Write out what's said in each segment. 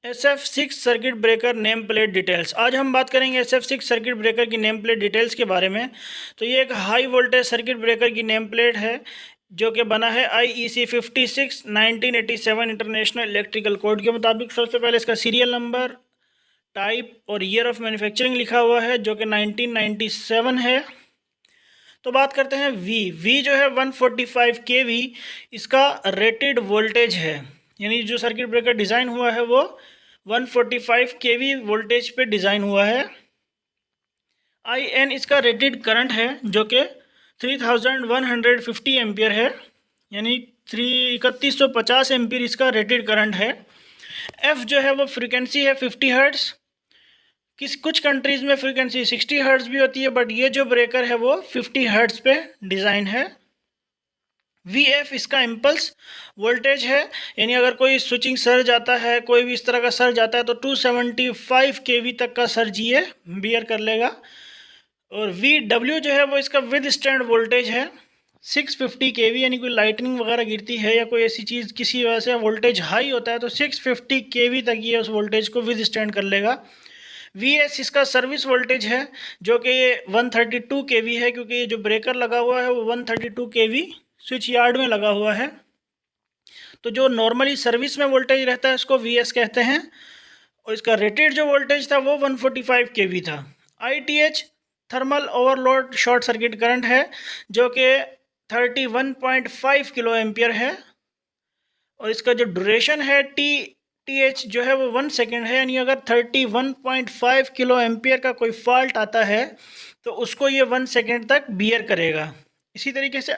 SF6 circuit breaker name plate details. आज हम बात करेंगे SF6 सर्किट ब्रेकर की नेम प्लेट डिटेल्स के बारे में। तो ये एक हाई वोल्टेज सर्किट ब्रेकर की नेम प्लेट है जो कि बना है IEC 56 1987 इंटरनेशनल इलेक्ट्रिकल कोड के मुताबिक। सबसे पहले इसका सीरियल नंबर, टाइप और ईयर ऑफ मैन्युफैक्चरिंग लिखा हुआ है जो कि 1997 है। तो बात करते हैं वी जो है 145 kV इसका रेटेड वोल्टेज है, यानी जो सर्किट ब्रेकर डिज़ाइन हुआ है वो 145 kV वोल्टेज पे डिज़ाइन हुआ है। IN इसका रेटेड करंट है जो कि 3150 एम्पियर है, यानी 3150 एम्पियर इसका रेटेड करंट है। F जो है वो फ्रीक्वेंसी है 50 हर्ट्ज़। कुछ कंट्रीज़ में फ्रीक्वेंसी 60 हर्ट्ज़ भी होती है, बट ये जो ब्रेकर है वो 50 हर्ट्ज़ पे डिज़ाइन है। VF इसका इम्पल्स वोल्टेज है, यानी अगर कोई स्विचिंग सर्ज आता है, कोई भी इस तरह का सर्ज आता है तो 275 kV तक का सर्ज ये बियर कर लेगा। और VW जो है वो इसका विद स्टैंड वोल्टेज है 650 kV, यानी कोई लाइटनिंग वगैरह गिरती है या कोई ऐसी चीज़ किसी वजह से वोल्टेज हाई होता है तो 650 kV तक ये उस वोल्टेज को विद स्टैंड कर लेगा। VS इसका सर्विस वोल्टेज है जो कि ये 132 kV है, क्योंकि ये जो ब्रेकर लगा हुआ है वो 132 kV स्विच यार्ड में लगा हुआ है। तो जो नॉर्मली सर्विस में वोल्टेज रहता है उसको VS कहते हैं, और इसका रेटेड जो वोल्टेज था वो 145 kV था। ITH thermal overload short circuit current है जो कि 31.5 किलो एम्पियर है, और इसका जो ड्यूरेशन है TH जो है वो 1 सेकेंड है, यानी अगर 31.5 किलो एम्पियर का कोई फॉल्ट आता है तो उसको ये 1 सेकेंड तक बियर करेगा। इसी तरीके से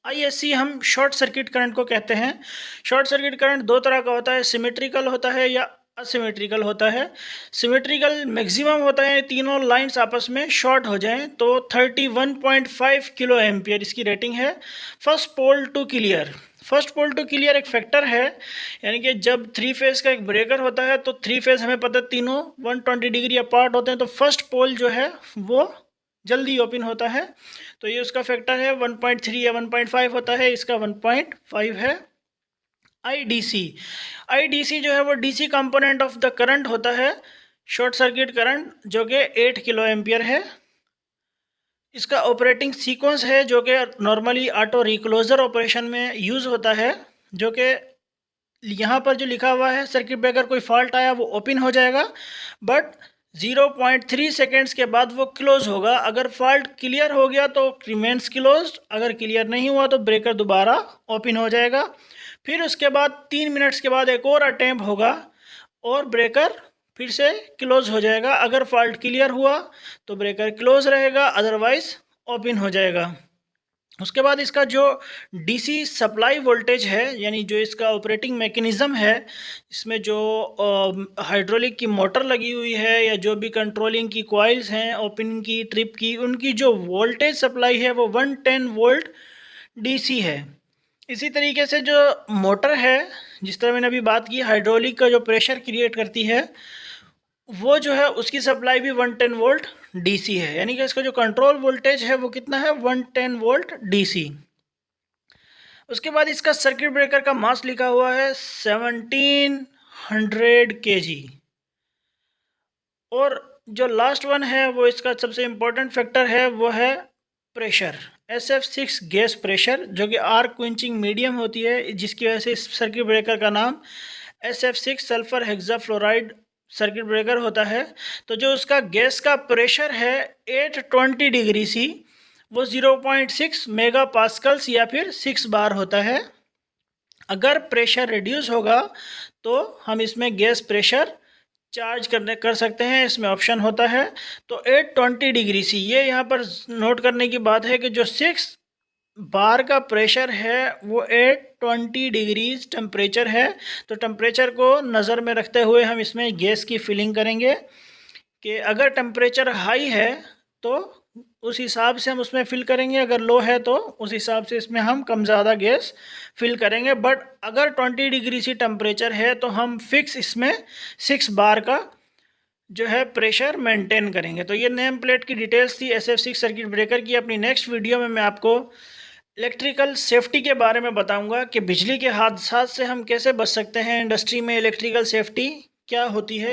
ISC हम शॉर्ट सर्किट करंट को कहते हैं। शॉर्ट सर्किट करंट दो तरह का होता है, सिमेट्रिकल होता है या असिमेट्रिकल होता है। सिमेट्रिकल मैक्सिमम होता है तीनों लाइंस आपस में शॉर्ट हो जाएं तो 31.5 किलो एम्पियर इसकी रेटिंग है। फर्स्ट पोल टू क्लियर एक फैक्टर है, यानी कि जब 3 फेज़ का एक ब्रेकर होता है तो 3 फेज़ हमें पता है तीनों 120 डिग्री अपार्ट होते हैं, तो फर्स्ट पोल जो है वो जल्दी ओपन होता है, तो ये उसका फैक्टर है 1.3 या 1.5 होता है, इसका 1.5 है। IDC जो है वो DC component of the current होता है, शॉर्ट सर्किट करंट, जो कि 8 किलो एम्पियर है। इसका ऑपरेटिंग सीक्वेंस है जो कि नॉर्मली ऑटो रिक्लोजर ऑपरेशन में यूज़ होता है, जो कि यहाँ पर जो लिखा हुआ है सर्किट ब्रेकर कोई फॉल्ट आया वो ओपन हो जाएगा, बट 0.3 सेकेंड्स के बाद वो क्लोज होगा। अगर फॉल्ट क्लियर हो गया तो रिमेन्स क्लोज्ड, अगर क्लियर नहीं हुआ तो ब्रेकर दोबारा ओपन हो जाएगा। फिर उसके बाद 3 मिनट्स के बाद एक और अटैम्प्ट होगा और ब्रेकर फिर से क्लोज हो जाएगा। अगर फॉल्ट क्लियर हुआ तो ब्रेकर क्लोज रहेगा, अदरवाइज ओपन हो जाएगा। उसके बाद इसका जो DC सप्लाई वोल्टेज है, यानी जो इसका ऑपरेटिंग मैकेनिज़्म है, इसमें जो हाइड्रोलिक की मोटर लगी हुई है या जो भी कंट्रोलिंग की कॉइल्स हैं, ओपनिंग की, ट्रिप की, उनकी जो वोल्टेज सप्लाई है वो 110 वोल्ट DC है। इसी तरीके से जो मोटर है, जिस तरह मैंने अभी बात की हाइड्रोलिक का जो प्रेशर क्रिएट करती है, वो जो है उसकी सप्लाई भी 110 वोल्ट DC है, यानी कि इसका जो कंट्रोल वोल्टेज है वो कितना है 110 वोल्ट DC। उसके बाद इसका सर्किट ब्रेकर का मास लिखा हुआ है 1700 kg। और जो लास्ट वन है वो इसका सबसे इम्पोर्टेंट फैक्टर है, वो है प्रेशर, SF6 गैस प्रेशर, जो कि आर्क क्विंचिंग मीडियम होती है, जिसकी वजह से इस सर्किट ब्रेकर का नाम SF6 sulphur hexafluoride circuit breaker होता है। तो जो उसका गैस का प्रेशर है 820 डिग्री C, वो 0.6 मेगा पास्कल्स या फिर 6 बार होता है। अगर प्रेशर रिड्यूस होगा तो हम इसमें गैस प्रेशर चार्ज कर सकते हैं, इसमें ऑप्शन होता है। तो 820 डिग्री C, ये यहाँ पर नोट करने की बात है कि जो 6 बार का प्रेशर है वो 820 डिग्रीज टेम्परेचर है। तो टेम्परेचर को नज़र में रखते हुए हम इसमें गैस की फिलिंग करेंगे कि अगर टेम्परेचर हाई है तो उस हिसाब से हम उसमें फिल करेंगे, अगर लो है तो उस हिसाब से इसमें हम कम ज़्यादा गैस फिल करेंगे। बट अगर 20 डिग्री C टेम्परेचर है तो हम फिक्स इसमें 6 बार का जो है प्रेशर मेंटेन करेंगे। तो ये नेम प्लेट की डिटेल्स थी SF6 सर्किट ब्रेकर की। अपनी नेक्स्ट वीडियो में मैं आपको इलेक्ट्रिकल सेफ्टी के बारे में बताऊंगा कि बिजली के हादसा से हम कैसे बच सकते हैं। इंडस्ट्री में इलेक्ट्रिकल सेफ्टी क्या होती है।